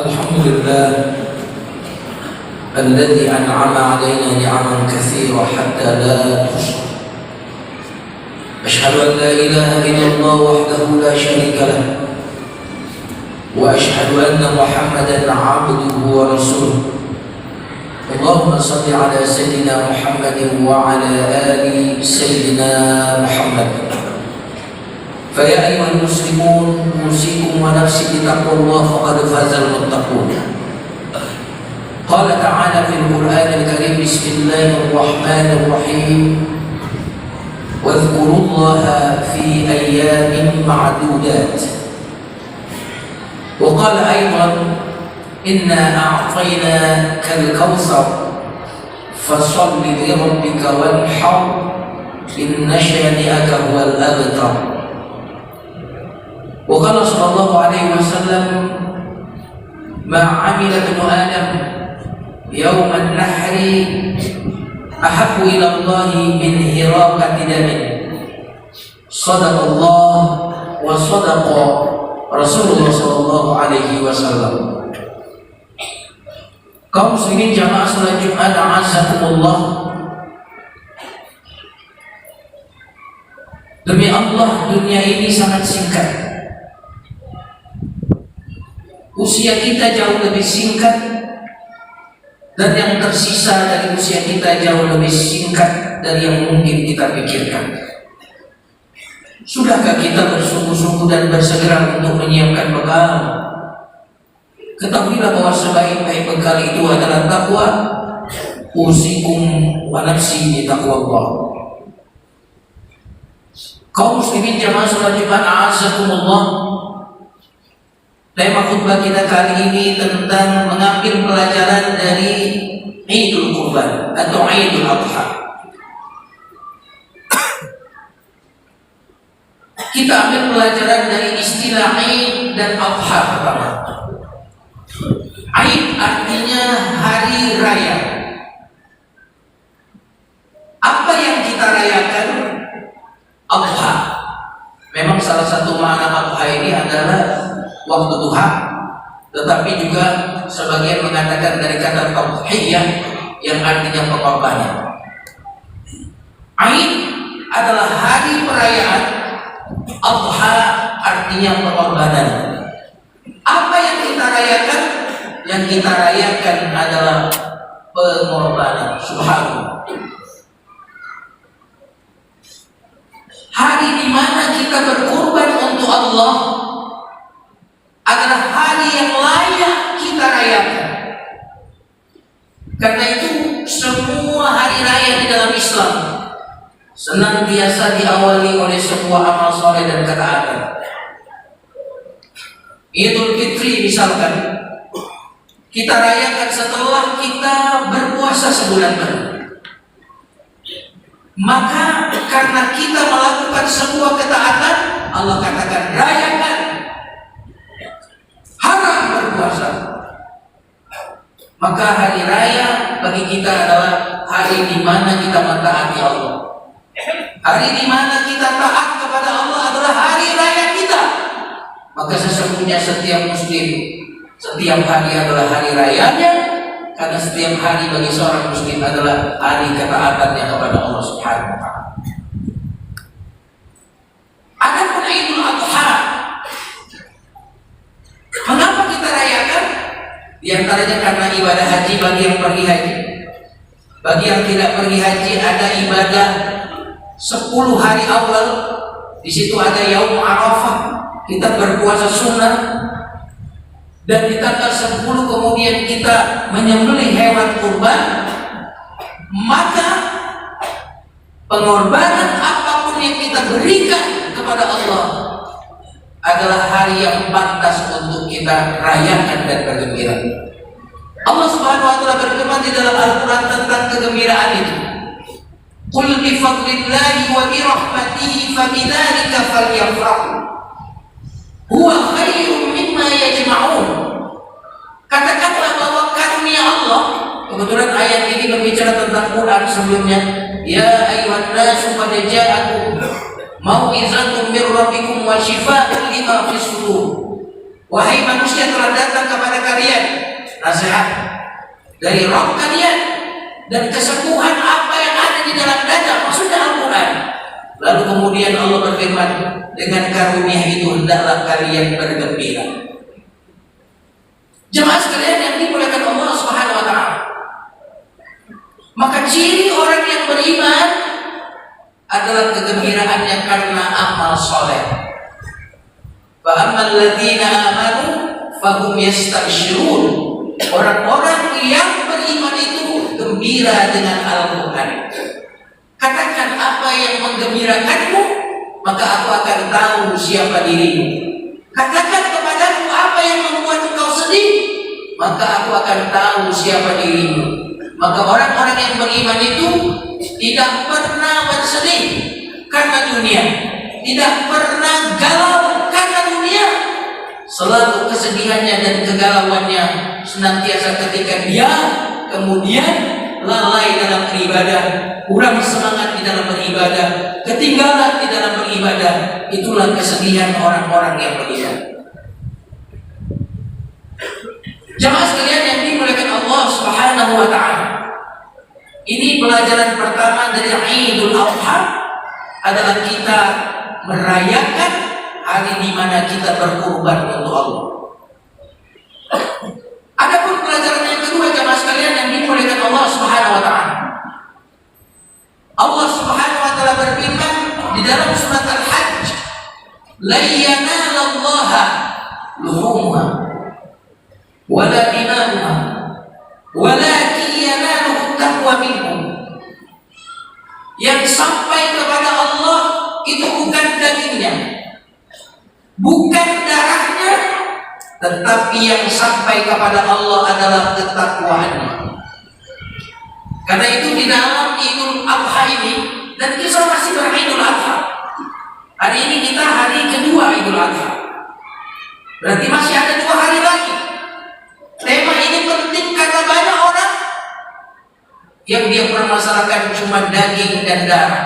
الحمد لله الذي أنعم علينا نعما كثيرة حتى لا تحصى. أشهد أن لا إله إلا الله وحده لا شريك له، وأشهد أن محمدا عبده ورسوله. اللهم صل على سيدنا محمد وعلى آل سيدنا محمد. فيا أيها المسلمون أوصيكم ونفسي بتقوى الله فقد فاز المتقون. قال تعالى في القرآن الكريم: بسم الله الرحمن الرحيم، واذكروا الله في أيام معدودات. وقال أيضا: إنا أعطيناك الكوثر فصل لربك وانحر إن شانئك هو الأبتر. وقال صلى الله عليه وسلم: ما عمل ابن آدم يوم النحر أحب إلى الله من هراقة دم. صدق الله وصدق رسول الله صلى الله عليه وسلم. Kaum muslimin jamaah salat Jumat, a'azzakumullah. Demi Allah, dunia ini sangat singkat. Usia kita jauh lebih singkat, dan yang tersisa dari usia kita jauh lebih singkat dari yang mungkin kita pikirkan. Sudahkah kita bersungguh-sungguh dan bersegera untuk menyiapkan bekal? Ketahuilah bahwa sebaik-baik bekal itu adalah takwa. Usikum wa nafsi bi taqwallah. Kaum muslimin jamaah salat Jumat, a'azzakumullah. Tema khutbah kita kali ini tentang mengambil pelajaran dari Idul Kurban atau Idul Adha. Kita ambil pelajaran dari istilah Id dan Adha pertama. Id artinya hari raya. Apa yang kita rayakan? Adha. Memang salah satu makna Adha ini adalah waktu duha, tetapi juga sebagian mengatakan dari kata tauhiyah yang artinya pengorbanan. Id adalah hari perayaan, Adha artinya pengorbanan. Apa yang kita rayakan? Yang kita rayakan adalah pengorbanan. Subhanallah. Hari di mana kita berkorban untuk Allah adalah hari yang layak kita rayakan. Karena itu semua hari raya di dalam Islam senantiasa diawali oleh sebuah amal soleh dan ketaatan. Idul Fitri misalkan, kita rayakan setelah kita berpuasa sebulan penuh. Maka karena kita melakukan sebuah ketaatan, Allah katakan rayakan. Haram berpuasa. Maka hari raya bagi kita adalah hari di mana kita mentaati Allah. Hari di mana kita taat kepada Allah adalah hari raya kita. Maka sesungguhnya setiap muslim, setiap hari adalah hari rayanya, karena setiap hari bagi seorang muslim adalah hari ketaatannya kepada Allah Subhanahu wa taala. Adapun Idul Adha, mengapa kita rayakan? Di antaranya karena ibadah haji bagi yang pergi haji. Bagi yang tidak pergi haji ada ibadah 10 hari awal. Di situ ada Yaum Arafah, kita berpuasa sunnah. Dan di tanggal 10 kemudian kita menyembelih hewan kurban. Maka pengorbanan apapun yang kita berikan kepada Allah adalah hari yang pantas untuk kita rayakan dan bergembira. Allah Subhanahu wa taala berfirman di dalam Al-Qur'an tentang kegembiraan itu. Qul bi fadlillahi wa bi rahmatihi fabidzalika falyafrahu. Huwa khairum mimma yajma'un. Katakanlah bahwa karunia Allah. Kebetulan ayat ini berbicara tentang Quran sebelumnya. Ya ayyuhan nasu qad ja'akum mau'izatun mir rabbikum wa shifaa'un lima fis sudur. Wahai manusia, telah datang kepada kalian nasihat dari Rabb kalian dan kesembuhan apa yang ada di dalam dada, maksudnya Al-Quran. Lalu kemudian Allah berfirman, dengan karunia itu hendaklah kalian bergembira. Jemaah sekalian yang dimuliakan Allah Subhanahu wa taala, maka ciri orang yang beriman adalah kegembiraannya karena amal soleh. Fa ammal ladzina amanu fahum yastabshirun. Orang-orang yang beriman itu gembira dengan Al-Quran. Katakan apa yang menggembirakanmu, maka aku akan tahu siapa dirimu. Katakan kepadaku apa yang membuat engkau sedih, maka aku akan tahu siapa dirimu. Maka orang-orang yang beriman itu tidak pernah bersedih karena dunia, tidak pernah galau karena dunia. Selalu kesedihannya dan kegalauannya senantiasa ketika dia kemudian lalai dalam beribadah, kurang semangat di dalam beribadah, ketinggalan di dalam beribadah. Itulah kesedihan orang-orang yang beriman. Jamaah sekalian yang dimuliakan Allah Subhanahu wa taala, ini pelajaran pertama dari Idul Adha adalah kita merayakan hari di mana kita berkurban untuk Allah. Adapun pelajaran yang kedua jamaah sekalian yang dimuliakan Allah Subhanahu wa taala, Allah Subhanahu wa taala berfirman di dalam surat Al-Hajj, "La yanalallaha luhumha wala dimanuha walakin yanaluhu taqwa minkum." Yang sampai kepada Allah itu bukan dagingnya, bukan darahnya, tetapi yang sampai kepada Allah adalah ketakwaannya. Karena itu di dalam Idul Adha ini, dan kita masih beridul Adha. Hari ini kita hari kedua Idul Adha. Berarti masih ada 2 hari lagi. Tema ini penting karena banyak orang yang dia permasalahkan cuma daging dan darah.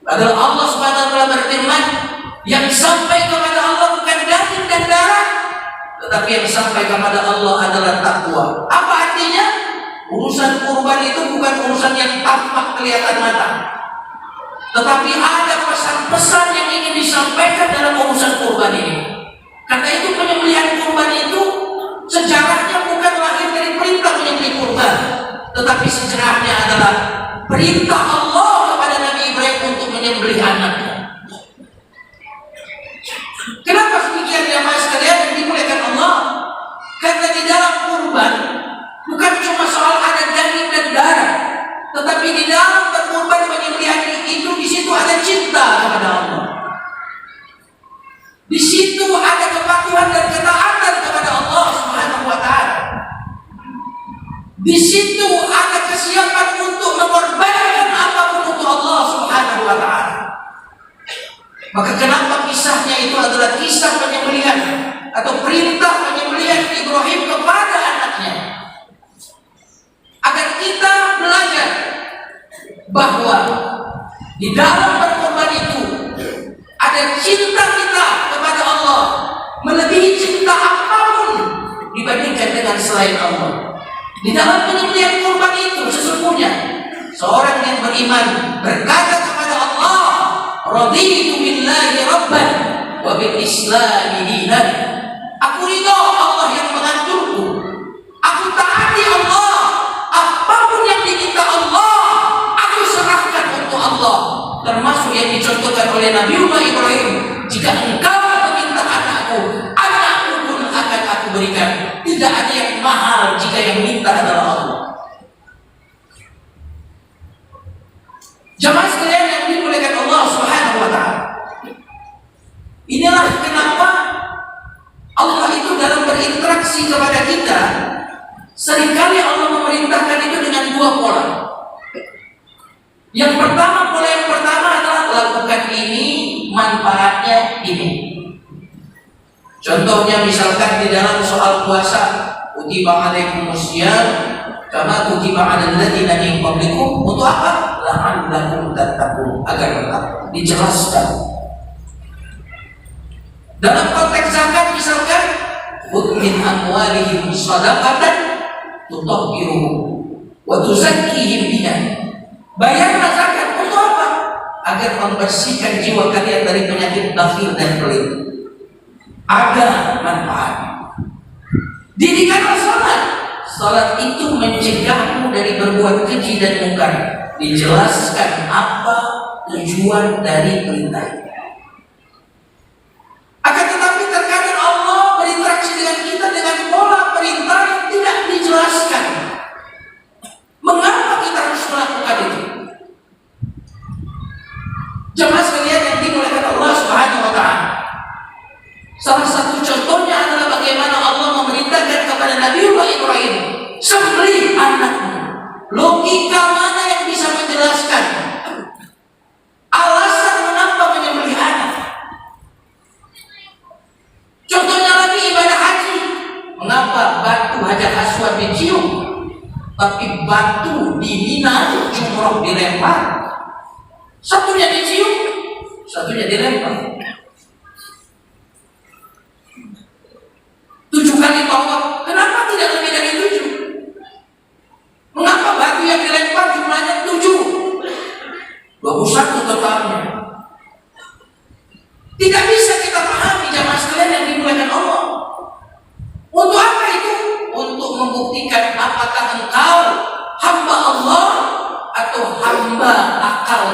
Padahal Allah Subhanahu wa taala berfirman, yang sampai kepada Allah bukan daging dan darah, tetapi yang sampai kepada Allah adalah takwa. Apa artinya? Urusan kurban itu bukan urusan yang tampak kelihatan mata, tetapi ada pesan-pesan yang ingin disampaikan dalam urusan kurban ini. Karena itu penyembelihan kurban itu sejarahnya bukan lahir dari perintah menyembelih kurban, tetapi sejarahnya adalah perintah Allah kepada Nabi Ibrahim untuk menyembelih anaknya. Kenapa demikian ya mas sekalian yang dimuliakan Allah? Karena di dalam kurban bukan cuma soal ada daging dan darah, tetapi di dalam berkurban penyembelihan itu di situ ada cinta kepada Allah. Di situ ada kepatuhan dan ketaatan kepada Allah Subhanahu wa taala. Di situ ada kesiapan untuk mengorbankan apapun untuk Allah Subhanahu wa taala. Maka kenapa kisahnya itu adalah kisah penyembelihan atau perintah penyembelihan Ibrahim kepada anaknya? Agar kita belajar bahwa di dalam berkorban itu ada cinta kita kepada Allah melebihi cinta apapun dibandingkan dengan selain Allah. Di dalam penyembelihan kurban itu sesungguhnya seorang yang beriman berkata kepada Allah, "Raditu billahi rabban wa bil islami dinan." Aku ridho Allah yang mengaturku. Aku taati Allah. Apapun yang diminta Allah, aku serahkan untuk Allah. Termasuk yang dicontohkan oleh Nabiullah Ibrahim, jika engkau meminta anakku pun akan aku berikan. Tidak ada yang mahal jika yang minta adalah Allah. Jamaah sekalian yang dimuliakan Allah Subhanahu wa taala, inilah kenapa Allah itu dalam berinteraksi kepada kita seringkali Allah memerintahkan itu dengan 2 pola. Yang pertama, pola yang pertama adalah lakukan ini, manfaatnya ini. Contohnya misalkan di dalam soal puasa, kutiba alaikumusiyam kama kutiba alal ladzina min qablikum. Untuk apa? La'allakum tattaqun, agar bertakwa. Dijelaskan. Dalam konteks zakat misalkan, khudh min amwalihim shadaqatan tutahhiruhum wa tuzakkihim biha. Bayarlah zakat untuk apa? Agar membersihkan jiwa kalian dari penyakit bakhil dan pelit. Ada manfaatnya. Didikkanlah salat. Salat itu mencegahmu dari berbuat keji dan mungkar. Dijelaskan apa tujuan dari perintah. Akan tetapi terkadang Allah berinteraksi dengan kita dengan pola perintah yang tidak dijelaskan. Mengapa kita harus melakukan itu? Jemaah sekalian yang dimuliakan Allah Subhanahu wa taala. Salah satu contohnya adalah bagaimana Allah memerintahkan kepada Nabiullah Ibrahim, sembelih anakmu. Logika mana yang bisa menjelaskan alasan mengapa menyembelih anak? Contohnya lagi ibadah haji. Mengapa batu Hajar Aswad dicium, tapi batu di Mina Jumroh dilempar? Satunya dicium, satunya dilempar. 7 kali tawaf, kenapa tidak lebih dari 7? Mengapa batu yang dilempar jumlahnya 7? 21 totalnya. Tidak bisa kita pahami jamaah sekalian yang dimuliakan Allah. Untuk apa itu? Untuk membuktikan apakah engkau hamba Allah atau hamba akal.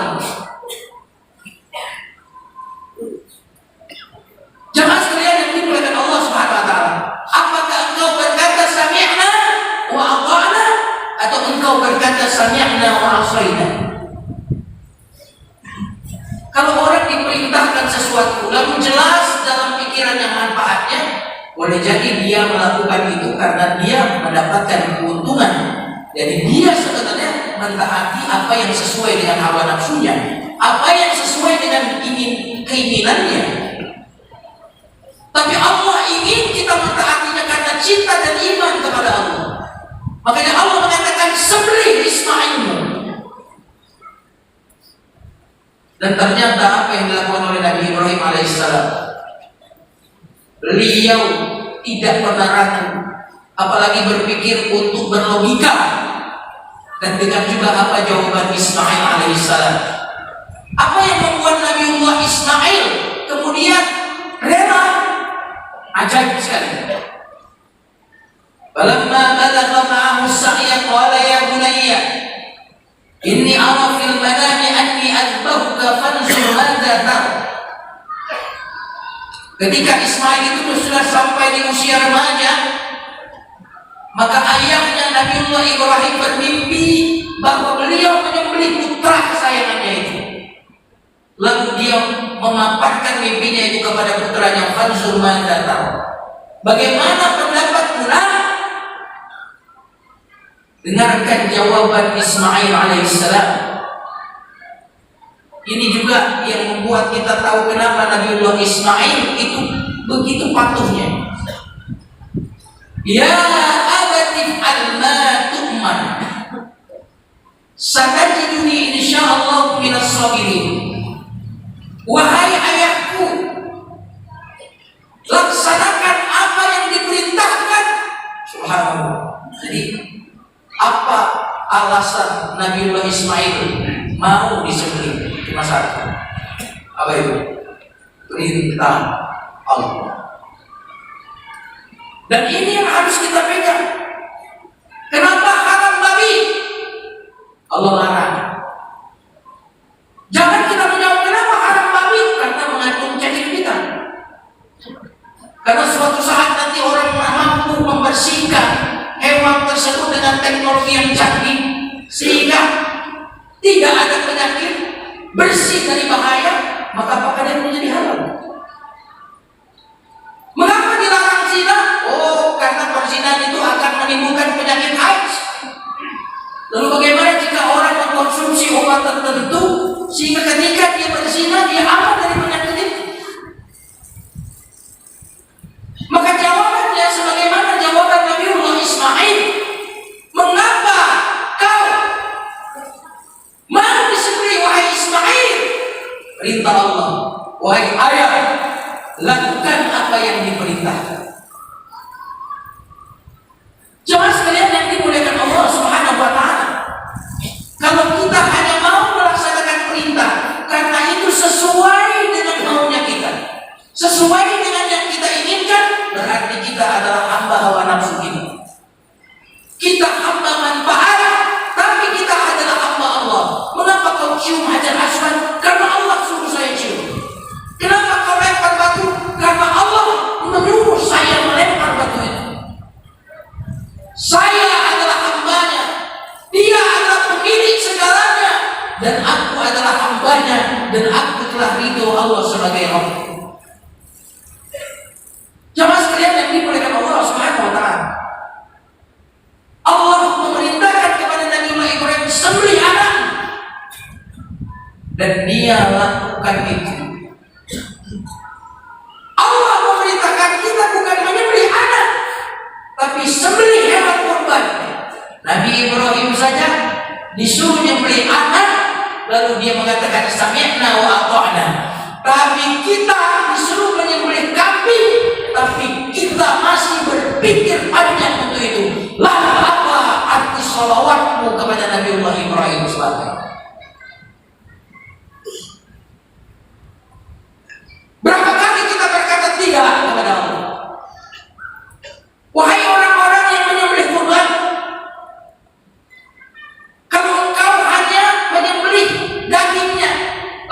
Jamaah sekalian yang dimuliakan Allah Subhanahu wa taala, apakah engkau berkata sami'na wa ata'na atau engkau berkata sami'na wa asaina? Kalau orang diperintahkan sesuatu lalu jelas dalam pikirannya manfaatnya, boleh jadi dia melakukan itu karena dia mendapatkan keuntungan. Jadi dia sebenarnya mentaati apa yang sesuai dengan hawa nafsunya, apa yang sesuai dengan keinginannya. Tapi Allah ingin kita mentaatinya karena cinta dan iman kepada Allah. Makanya Allah mengatakan sembelih Ismailmu. Dan ternyata apa yang dilakukan oleh Nabi Ibrahim alaihissalam, beliau tidak pernah ragu, apalagi berpikir untuk berlogika. Dan dengar juga apa jawaban Ismail alaihissalam. Apa yang membuat Nabiullah Ismail kemudian rela? Ajaib sekali. Falamma balagha ma'ahu as-sa'ya qala ya bunayya inni ara fil manami anni adbahuka fanzur madza tara. Ketika Ismail itu sudah sampai di usia remaja, maka ayahnya Nabiullah Ibrahim bermimpi bahwa beliau menyembelih putra kesayangannya itu. Lalu dia memaparkan mimpinya itu kepada putranya, fanzur madza tara. Bagaimana pendapatmu? Dengarkan jawaban Ismail alaihissalam. Ini juga yang membuat kita tahu kenapa Nabiullah Ismail itu begitu patuhnya. Ya abati al-ma tu'man satajiduni insyaallah minas sabirin. Wahai ayahku, laksanakan apa yang diperintahkan. Subhanallah. Jadi apa alasan Nabiullah Ismail mau disembelih? Cuma satu. Apa itu? Perintah Allah. Dan ini yang harus kita pegang. Kenapa haram babi? Allah larang. Jangan kita menjawab kenapa haram babi, karena mengandung cacing kita. Karena suatu saat nanti orang mampu membersihkan hewan tersebut dengan teknologi yang canggih sehingga tidak ada penyakit, bersih dari bahaya, maka pakaian menjadi halal. Mengapa dilarang zina? Oh, karena perzinahan itu akan menimbulkan penyakit AIDS. Lalu bagaimana jika orang mengkonsumsi obat tertentu sehingga ketika dia berzina dia aman dari penyakit itu? Maka jawabannya sebagaimana jawaban Nabiullah Ismail. Mengapa kau mau disembelih wahai Ismail? Perintah Allah. Wahai ayah, lakukan apa yang diperintahkan. Jemaah sekalian yang dimuliakan Kita hamba manfaat, tapi kita adalah hamba Allah. Mengapa kau cium Hajar Aswad? Karena Allah suruh saya cium. Kenapa kau lempar batu? Karena Allah menyuruh saya melempar batu itu. Saya adalah hambanya, dia adalah pemilik segalanya, dan aku adalah hambanya, dan aku telah ridho Allah sebagai Rabb. Jamaah sekalian yang dimuliakan Allah Subhanahu wa taala. Allah memerintahkan kepada Nabi Ibrahim sembelih anak, dan dia lakukan itu. Allah memerintahkan kita bukan menyembelih anak, tapi sembelih hewan kurban. Nabi Ibrahim saja disuruh menyembelih anak, lalu dia mengatakan sami'na wa ata'na. Tapi kita disuruh menyembelih kambing, tapi kita masih berpikir panjang untuk itu. Lalu apa arti salawatmu kepada Nabiullah Ibrahim selama? Berapa kali kita berkata tidak kepada Allah? Wahai orang-orang yang menyembelih kurban, kalau engkau hanya menyembelih dagingnya,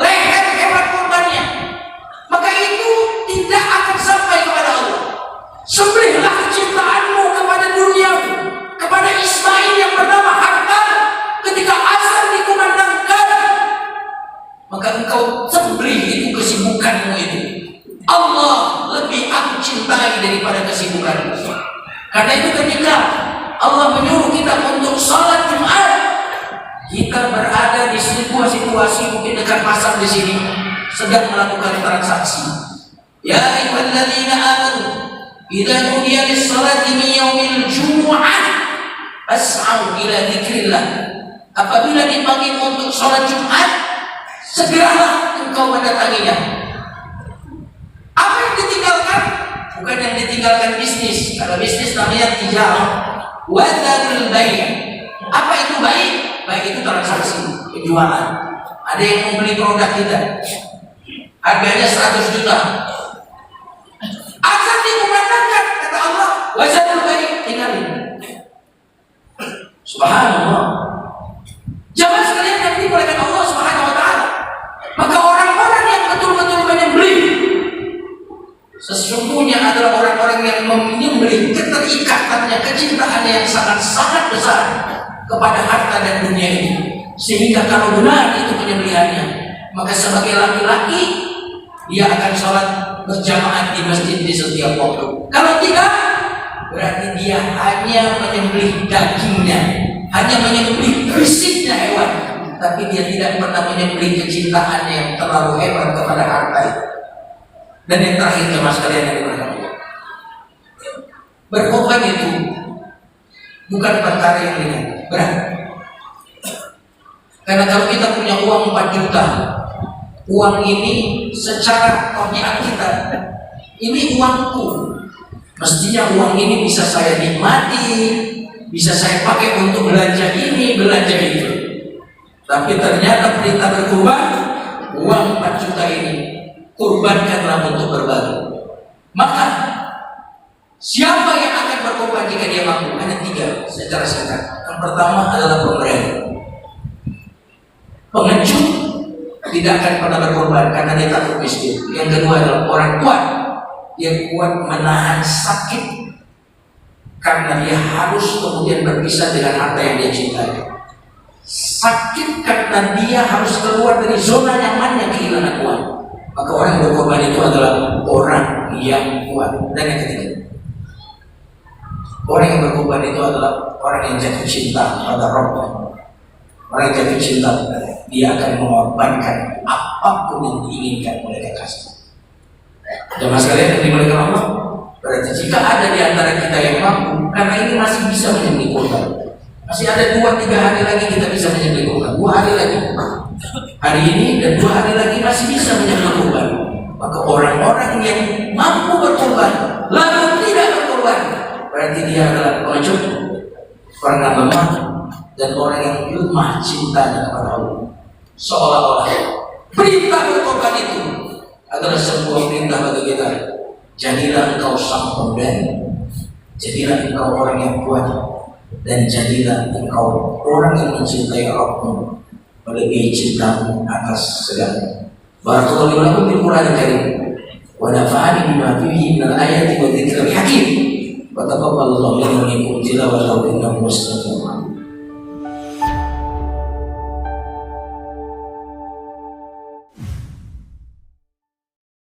leher hewan kurbannya, maka itu tidak akan sampai kepada Allah. Sembelihlah kecintaanmu kepada dunia, kepada Ismail yang bernama Hagar. Ketika azan dikumandangkan, maka engkau sembelih itu kesibukanmu itu. Allah lebih aku cintai daripada kesibukanmu. Karena itu ketika Allah menyuruh kita untuk salat Jumat, kita berada di sebuah situasi mungkin dekat pasar di sini sedang melakukan transaksi. Ya ayyuhalladzina amanu idza nudiya lis-salati min yaumil jumu'ah fas'au ila dzikrillah. Apabila dipanggil untuk salat Jumat, segeralah engkau mendatanginya. Apa yang ditinggalkan? Bukan yang ditinggalkan bisnis. Kalau bisnis namanya tijarah, wa dzarul bai'. Apa itu bai'? Bai' itu transaksi, penjualan. Ada yang mau beli produk kita, harganya 100 juta. Azan dikumandangkan, kata Allah, wa dzarul bai', tinggalin. Subhanallah. Jamaah sekalian yang dimuliakan Allah Subhanahu wa taala. Maka orang-orang yang betul-betul menyembelih sesungguhnya adalah orang-orang yang menyembelih keterikatannya, kecintaannya yang sangat-sangat besar kepada harta dan dunia ini. Sehingga kalau benar itu penyembelihannya, maka sebagai laki-laki dia akan sholat berjamaah di masjid di setiap waktu. Kalau tidak, berarti dia hanya menyembelih dagingnya, hanya menyembelih fisiknya hewan, tapi dia tidak pernah menyembelih kecintaannya yang terlalu hebat kepada harta itu. Dan yang terakhir jemaah sekalian yang dimuliakan Allah, berkorban itu bukan perkara yang ringan, berat. Karena kalau kita punya uang 4 juta, uang ini secara tabiat kita, ini uangku, mestinya uang ini bisa saya nikmati, bisa saya pakai untuk belanja ini, belanja itu. Tapi ternyata perintah berkorban, uang 4 juta ini kurbankanlah untuk berbagi. Maka siapa yang akan berkorban jika dia mampu? Hanya 3 secara singkat. Yang pertama adalah pemberi. Pengecut tidak akan pernah berkorban karena dia takut miskin. Yang kedua adalah orang kuat, yang kuat menahan sakit karena dia harus kemudian berpisah dengan harta yang dia cintai. Sakit karena dia harus keluar dari zona nyamannya kehilangan uang. Maka orang yang berkorban itu adalah orang yang kuat. Dan yang ketiga, orang yang berkorban itu adalah orang yang jatuh cinta pada Rabb. Orang yang jatuh cinta, dia akan mengorbankan apapun yang diinginkan oleh kekasih. Jemaah sekalian yang dimuliakan Allah, berarti jika ada di antara kita yang mampu, karena ini masih bisa menyembelih kurban, masih ada 2-3 hari lagi kita bisa menyembelih kurban, 2 hari lagi, hari ini dan 2 hari lagi masih bisa menyembelih kurban. Maka orang-orang yang mampu berkorban lalu tidak berkorban, berarti dia adalah pengecut, orang yang lemah, dan orang yang lemah cintanya kepada Allah. Seolah-olah perintah berkorban itu adalah sebuah perintah bagi kita. Jadilah engkau sang pemberi, jadilah engkau orang yang kuat, dan jadilah engkau orang yang mencintai Rabbmu melebihi cintamu atas segala. Barakallahu lakum bil Qur'anil Karim wa nafa'ani bima fihi minal ayati wa dzikril hakim wa taqabbalallahu minni wa minkum tilawatahu innahu was-sami'ul